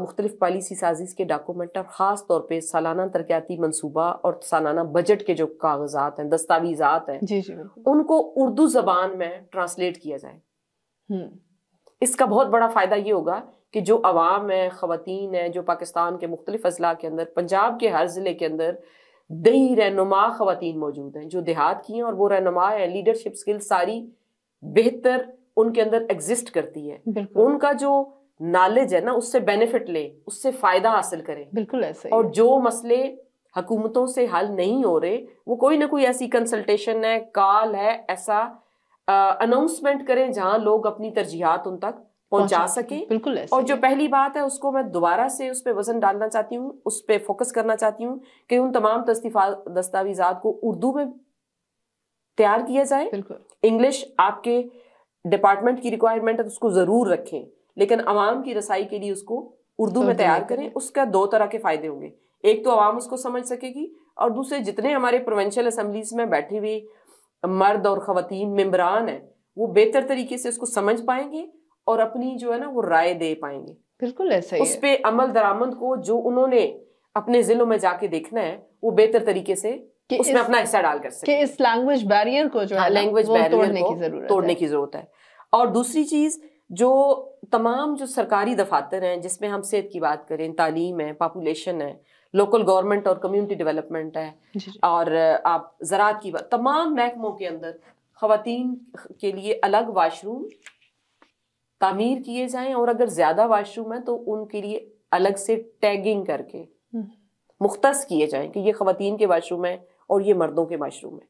مختلف پالیسی سازیز کے ڈاکومنٹ اور خاص طور پہ سالانہ ترقیاتی منصوبہ اور سالانہ بجٹ کے جو کاغذات ہیں, دستاویزات ہیں, جی ان کو اردو زبان میں ٹرانسلیٹ کیا جائے. اس کا بہت بڑا فائدہ یہ ہوگا کہ جو عوام ہے, خواتین ہیں, جو پاکستان کے مختلف اضلاع کے اندر, پنجاب کے ہر ضلع کے اندر دیہی رہنما خواتین موجود ہیں جو دیہات کی ہیں اور وہ رہنما ہیں, لیڈرشپ سکل ساری بہتر ان کے اندر ایگزسٹ کرتی ہے. ان کا جو نالج ہے نا اس سے بینیفٹ لے, اس سے فائدہ حاصل کریں. بالکل ایسا. اور جو مسئلے حکومتوں سے حل نہیں ہو رہے وہ کوئی نہ کوئی ایسی کنسلٹیشن ہے, کال ہے, ایسا اناؤنسمنٹ کریں جہاں لوگ اپنی ترجیحات ان تک پہنچا سکیں. بالکل. اور جو پہلی بات ہے اس کو میں دوبارہ سے اس پہ وزن ڈالنا چاہتی ہوں, اس پہ فوکس کرنا چاہتی ہوں کہ ان تمام دستاویزات کو اردو میں تیار کیا جائے. انگلش آپ کے ڈپارٹمنٹ کی ریکوائرمنٹ ہے تو اس کو ضرور رکھیں, لیکن عوام کی رسائی کے لیے اس کو اردو میں تیار کریں. اس کا دو طرح کے فائدے ہوں گے. ایک تو عوام اس کو سمجھ سکے گی, اور دوسرے جتنے ہمارے پروونشل اسمبلیز میں بیٹھے ہوئے مرد اور خواتین ممبران ہیں وہ بہتر طریقے سے اس کو سمجھ پائیں گے اور اپنی جو ہے نا وہ رائے دے پائیں گے. بالکل ایسا ہی. اس پہ عمل درآمد کو جو انہوں نے اپنے ضلعوں میں جا کے دیکھنا ہے وہ بہتر طریقے سے اس میں اپنا حصہ ڈال کر سکیں. کہ اس لینگویج بیریئر کو جو ہے لینگویج بیریئر کو توڑنے کی ضرورت ہے. اور دوسری چیز جو تمام جو سرکاری دفاتر ہیں جس میں ہم صحت کی بات کریں, تعلیم ہے, پاپولیشن ہے, لوکل گورنمنٹ اور کمیونٹی ڈیولپمنٹ ہے, اور آپ زراعت کی بات, تمام محکموں کے اندر خواتین کے لیے الگ واش روم تعمیر کیے جائیں, اور اگر زیادہ واش روم ہیں تو ان کے لیے الگ سے ٹیگنگ کر کے مختص کیے جائیں کہ یہ خواتین کے واش روم ہیں اور یہ مردوں کے واش روم ہیں.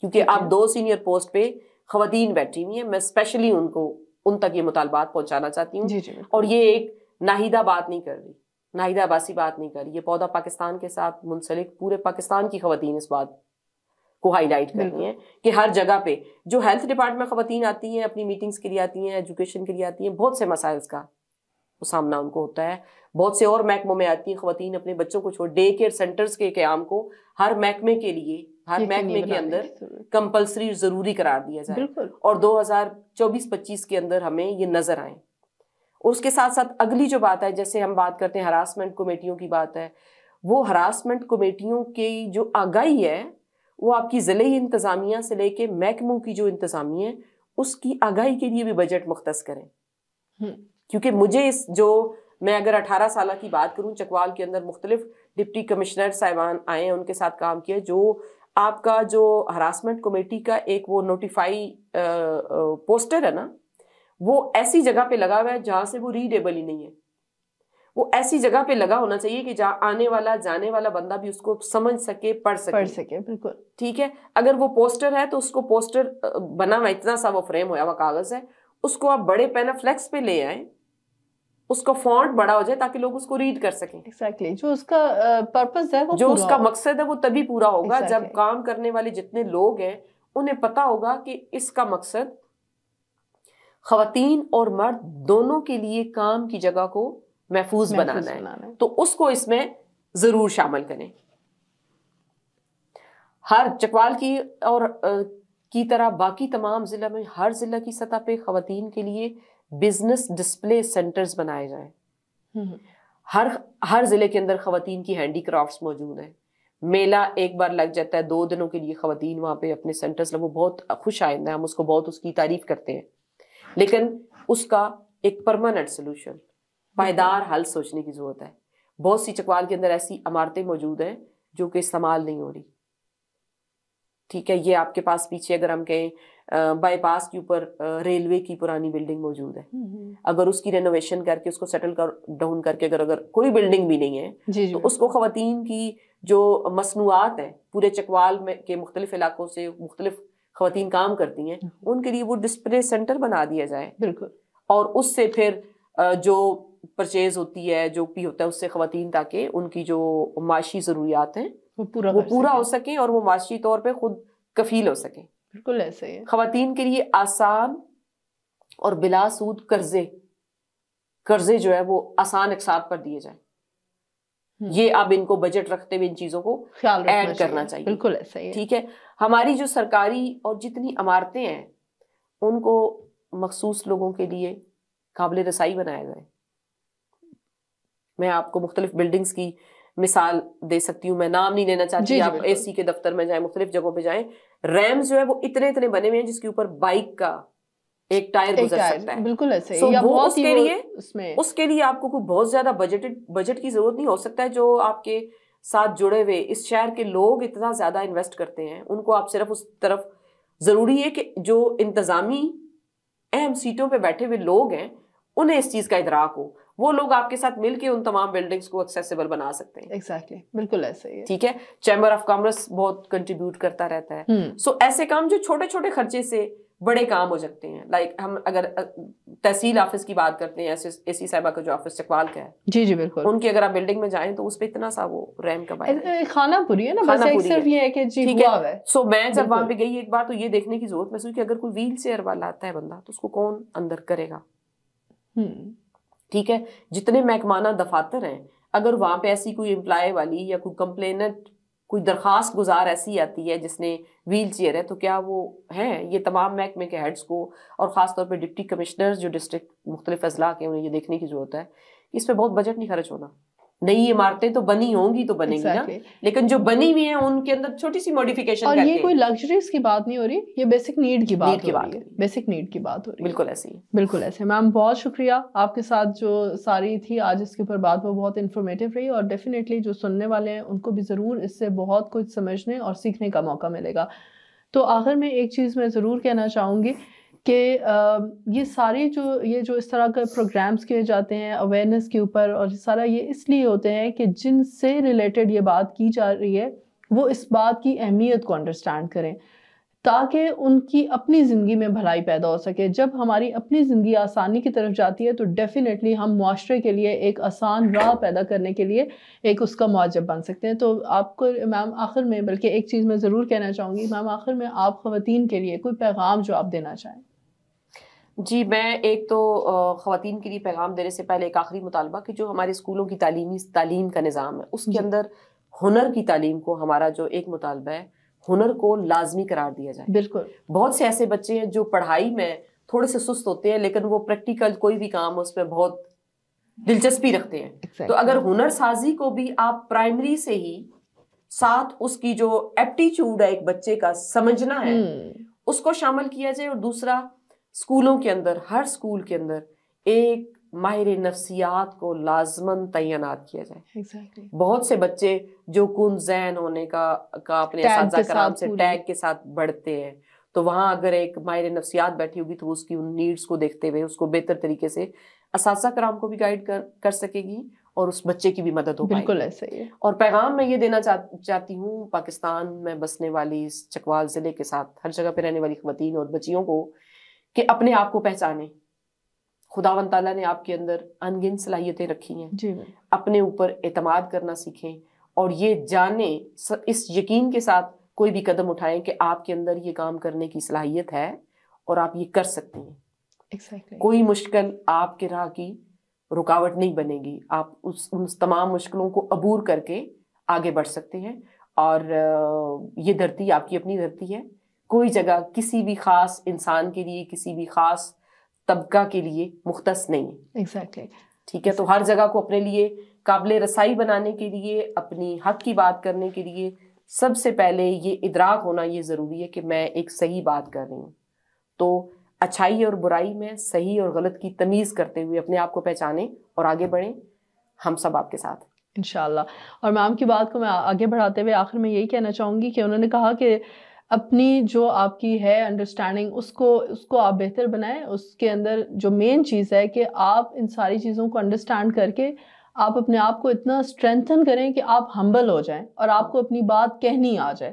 کیونکہ آپ 2 سینئر پوسٹ پہ خواتین بیٹھی ہوئی ہیں, میں اسپیشلی ان تک یہ مطالبات پہنچانا چاہتی ہوں. اور یہ ایک ناہیدہ بات نہیں کر رہی, ناہیدہ عباسی بات نہیں کر رہی, یہ پودا پاکستان کے ساتھ منسلک پورے پاکستان کی خواتین اس بات کو ہائی لائٹ کر رہی ہیں کہ ہر جگہ پہ جو ہیلتھ ڈپارٹمنٹ میں خواتین آتی ہیں, اپنی میٹنگز کے لیے آتی ہیں, ایجوکیشن کے لیے آتی ہیں, بہت سے مسائل کا سامنا ان کو ہوتا ہے. بہت سے اور محکموں میں آتی ہیں خواتین اپنے بچوں کو چھوڑ, ڈے کیئر سینٹرز کے قیام کو ہر محکمے کے لیے, ہر محکمے کے اندر کمپلسری ضروری قرار دیا جائے, اور 2024-25 کے اندر ہمیں یہ نظر آئے. اور اس کے ساتھ ساتھ اگلی جو بات ہے, جیسے ہم بات کرتے ہیں ہراسمنٹ کمیٹیوں کی بات ہے, وہ ہراسمنٹ کمیٹیوں کی جو آگاہی ہے وہ آپ کی ضلعی انتظامیہ سے لے کے محکموں کی جو انتظامیہ ہے اس کی آگاہی کے لیے بھی بجٹ مختص کریں. کیونکہ مجھے میں اگر 18 سالہ کی بات کروں, چکوال کے اندر مختلف ڈپٹی کمشنر صاحبان آئے ہیں, ان کے ساتھ کام کیا, جو آپ کا جو ہراسمنٹ کمیٹی کا ایک وہ نوٹیفائی پوسٹر ہے نا, وہ ایسی جگہ پہ لگا ہوا ہے جہاں سے وہ ریڈیبل ہی نہیں ہے. وہ ایسی جگہ پہ لگا ہونا چاہیے کہ جہاں آنے والا جانے والا بندہ بھی اس کو سمجھ سکے, پڑھ سکے. بالکل ٹھیک ہے. اگر وہ پوسٹر ہے تو اس کو پوسٹر بنا ہوا اتنا سا وہ فریم ہوا کاغذ ہے, اس کو آپ بڑے پینافلیکس پہ لے آئیں, اس کا فونٹ بڑا ہو جائے تاکہ لوگ اس کو ریڈ کر سکیں. ایگزیکٹلی. جو اس کا پرپز ہے, جو اس کا مقصد ہے وہ تبھی پورا ہوگا جب کام کرنے والے جتنے لوگ ہیں انہیں پتا ہوگا کہ اس کا مقصد خواتین اور مرد دونوں کے لیے کام کی جگہ کو محفوظ بنانا ہے. تو اس کو اس میں ضرور شامل کریں. ہر چکوال کی اور کی طرح باقی تمام ضلع میں ہر ضلع کی سطح پہ خواتین کے لیے بزنس ڈسپلے سینٹرز بنائے جائیں. ہر ضلع کے اندر خواتین کی ہینڈی کرافٹس موجود ہیں. میلہ ایک بار لگ جاتا ہے 2 دنوں کے لیے, خواتین وہاں پہ اپنے سینٹرز, وہ بہت خوش آئندہ ہیں, ہم اس کو بہت اس کی تعریف کرتے ہیں, لیکن اس کا ایک پرماننٹ سولوشن, پائیدار حل سوچنے کی ضرورت ہے. بہت سی چکوال کے اندر ایسی عمارتیں موجود ہیں جو کہ استعمال نہیں ہو رہی. ٹھیک ہے. یہ آپ کے پاس پیچھے اگر ہم کہیں بائی پاس کے اوپر ریلوے کی پرانی بلڈنگ موجود ہے. اگر اس کی رینوویشن کر کے اس کو سیٹل ڈاؤن کر کے اگر کوئی بلڈنگ بھی نہیں ہے تو اس کو خواتین کی جو مصنوعات ہیں پورے چکوال میں کے مختلف علاقوں سے مختلف خواتین کام کرتی ہیں ان کے لیے وہ ڈسپلے سینٹر بنا دیا جائے. بالکل. اور اس سے پھر جو پرچیز ہوتی ہے جو بھی ہوتا ہے اس سے خواتین تاکہ ان کی جو معاشی ضروریات ہیں وہ پورا ہو سکیں اور وہ معاشی طور پہ خود کفیل ہو سکیں. بالکل ایسے ہی. خواتین کے لیے آسان اور بلا سود قرضے جو ہے وہ آسان اقساط پر دیے جائیں. یہ اب ان کو بجٹ رکھتے ہوئے ان چیزوں کو ایڈ کرنا چاہیے. بالکل ایسا ہی. ٹھیک ہے. ہماری جو سرکاری اور جتنی عمارتیں ہیں ان کو مخصوص لوگوں کے لیے قابل رسائی بنایا جائے. میں آپ کو مختلف بلڈنگز کی مثال دے سکتی ہوں, میں نام نہیں لینا چاہتی. آپ اے سی کے دفتر میں جائیں, مختلف جگہوں پہ جائیں, ریمز جو ہے وہ اتنے بنے ہوئے ہیں جس کے اوپر بائک کا ایک ٹائر گزر سکتا ہے. بالکل ایسے ہی. اس کے لیے آپ کو کوئی بہت زیادہ بجٹ کی ضرورت نہیں. ہو سکتا ہے جو آپ کے ساتھ جڑے ہوئے اس شہر کے لوگ اتنا زیادہ انویسٹ کرتے ہیں ان کو آپ صرف اس طرف, ضروری ہے کہ جو انتظامی اہم سیٹوں پہ بیٹھے ہوئے لوگ ہیں انہیں اس چیز کا ادراک ہو, وہ لوگ آپ کے ساتھ مل کے ان تمام بلڈنگز کو ایکسیسیبل بنا سکتے ہیں. ایگزیکٹلی. بالکل ایسے ہی. ٹھیک ہے. چیمبر آف کامرس بہت کنٹریبیوٹ کرتا رہتا ہے. سو ایسے کام جو چھوٹے چھوٹے خرچے سے بڑے کام ہو سکتے ہیں. لائک ہم اگر تحصیل آفس کی بات کرتے ہیں, اے سی صاحبہ کا جو آفس چکوال کا ہے, جی بالکل, ان کی اگر آپ بلڈنگ میں جائیں تو اس پہ اتنا سا وہ ریم کا خانہ پوری ہے نا, بس ایک صرف یہ ہے کہ جی ہوا ہے. سو میں جب وہاں پہ گئی ایک بار تو یہ دیکھنے کی ضرورت محسوس کہ اگر کوئی ویل چیئر والا آتا ہے بندہ تو اس کو کون اندر کرے گا. ٹھیک ہے. جتنے محکمانہ دفاتر ہیں اگر وہاں پہ ایسی کوئی امپلائی والی یا کوئی کمپلیننٹ کوئی درخواست گزار ایسی آتی ہے جس نے ویل چیئر ہے تو کیا وہ ہیں, یہ تمام محکمے کے ہیڈز کو اور خاص طور پہ ڈپٹی کمشنر جو ڈسٹرکٹ مختلف اضلاع کے انہیں یہ دیکھنے کی ضرورت ہے. اس پہ بہت بجٹ نہیں خرچ ہونا. نئی عمارتیں تو بنی ہوں گی تو بنیں گی نا, لیکن جو بنی ہوئی ہیں ان کے اندر چھوٹی سی موڈیفیکیشن اور یہ کوئی لگژریز کی بات نہیں ہو رہی, یہ بیسک نیڈ کی بات ہو رہی ہے. بیسک نیڈ کی بات ہو رہی ہے. بالکل ایسے ہی. بالکل ایسے. میم بہت شکریہ آپ کے ساتھ جو ساری تھی آج اس کے اوپر بات, وہ بہت انفارمیٹیو رہی اور ڈیفینیٹلی جو سننے والے ہیں ان کو بھی ضرور اس سے بہت کچھ سمجھنے اور سیکھنے کا موقع ملے گا. تو آخر میں ایک چیز میں ضرور کہنا چاہوں گی کہ یہ ساری جو اس طرح کے پروگرامز کیے جاتے ہیں اویئرنیس کے اوپر, اور سارا یہ اس لیے ہوتے ہیں کہ جن سے ریلیٹڈ یہ بات کی جا رہی ہے وہ اس بات کی اہمیت کو انڈرسٹینڈ کریں تاکہ ان کی اپنی زندگی میں بھلائی پیدا ہو سکے. جب ہماری اپنی زندگی آسانی کی طرف جاتی ہے تو ڈیفینیٹلی ہم معاشرے کے لیے ایک آسان راہ پیدا کرنے کے لیے ایک اس کا موجب بن سکتے ہیں. تو آپ کو میم آخر میں, بلکہ ایک چیز میں ضرور کہنا چاہوں گی میم, آخر میں آپ خواتین کے لیے کوئی پیغام جو آپ دینا چاہیں. جی میں ایک تو خواتین کے لیے پیغام دینے سے پہلے ایک آخری مطالبہ کہ جو ہمارے اسکولوں کی تعلیم کا نظام ہے اس کے اندر ہنر کی تعلیم کو, ہمارا جو ایک مطالبہ ہے ہنر کو لازمی قرار دیا جائے. بالکل. بہت سے ایسے بچے ہیں جو پڑھائی میں تھوڑے سے سست ہوتے ہیں لیکن وہ پریکٹیکل کوئی بھی کام اس میں بہت دلچسپی رکھتے ہیں. تو اگر ہنر سازی کو بھی آپ پرائمری سے ہی ساتھ اس کی جو ایپٹیچیوڈ ہے ایک بچے کا سمجھنا ہے اس کو شامل کیا جائے. اور دوسرا اسکولوں کے اندر, ہر اسکول کے اندر ایک ماہر نفسیات کو لازماً تعینات کیا جائے. بہت سے بچے جو کن ذہن ہونے کا اپنے اساتذہ کرام سے ٹیگ کے ساتھ بڑھتے ہیں تو وہاں اگر ایک ماہر نفسیات بیٹھی ہوگی تو اس کی ان نیڈز کو دیکھتے ہوئے اس کو بہتر طریقے سے اساتذہ کرام کو بھی گائیڈ کر سکے گی اور اس بچے کی بھی مدد ہو پائے گی. بالکل ایسے ہی ہے. اور پیغام میں یہ دینا چاہتی ہوں پاکستان میں بسنے والی اس چکوال ضلع کے ساتھ ہر جگہ پہ رہنے والی خواتین اور بچیوں کو کہ اپنے آپ کو پہچانیں. خداوند تعالیٰ نے آپ کے اندر انگن صلاحیتیں رکھی ہیں. جی اپنے اوپر اعتماد کرنا سیکھیں اور یہ جانیں, اس یقین کے ساتھ کوئی بھی قدم اٹھائیں کہ آپ کے اندر یہ کام کرنے کی صلاحیت ہے اور آپ یہ کر سکتے ہیں. کوئی مشکل آپ کے راہ کی رکاوٹ نہیں بنے گی. آپ ان تمام مشکلوں کو عبور کر کے آگے بڑھ سکتے ہیں. اور یہ دھرتی آپ کی اپنی دھرتی ہے. کوئی جگہ کسی بھی خاص انسان کے لیے, کسی بھی خاص طبقہ کے لیے مختص نہیں ہے. ایگزیکٹلی. ٹھیک ہے. تو ہر جگہ کو اپنے لیے قابل رسائی بنانے کے لیے, اپنی حق کی بات کرنے کے لیے سب سے پہلے یہ ادراک ہونا یہ ضروری ہے کہ میں ایک صحیح بات کر رہی ہوں. تو اچھائی اور برائی میں صحیح اور غلط کی تمیز کرتے ہوئے اپنے آپ کو پہچانیں اور آگے بڑھیں. ہم سب آپ کے ساتھ انشاءاللہ. اور میم کی بات کو میں آگے بڑھاتے ہوئے آخر میں یہی کہنا چاہوں گی کہ انہوں نے کہا کہ اپنی جو آپ کی ہے انڈرسٹینڈنگ اس کو آپ بہتر بنائیں. اس کے اندر جو مین چیز ہے کہ آپ ان ساری چیزوں کو انڈرسٹینڈ کر کے آپ اپنے آپ کو اتنا اسٹرینتھن کریں کہ آپ ہمبل ہو جائیں اور آپ کو اپنی بات کہنی آ جائے.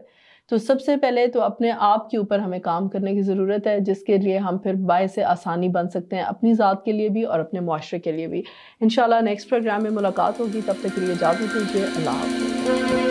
تو سب سے پہلے تو اپنے آپ کے اوپر ہمیں کام کرنے کی ضرورت ہے، جس کے لیے ہم پھر باعث آسانی بن سکتے ہیں اپنی ذات کے لیے بھی اور اپنے معاشرے کے لیے بھی. انشاءاللہ نیکسٹ پروگرام میں ملاقات ہوگی، تب تک کے لیے اجازت دیجیے. اللہ حافظ.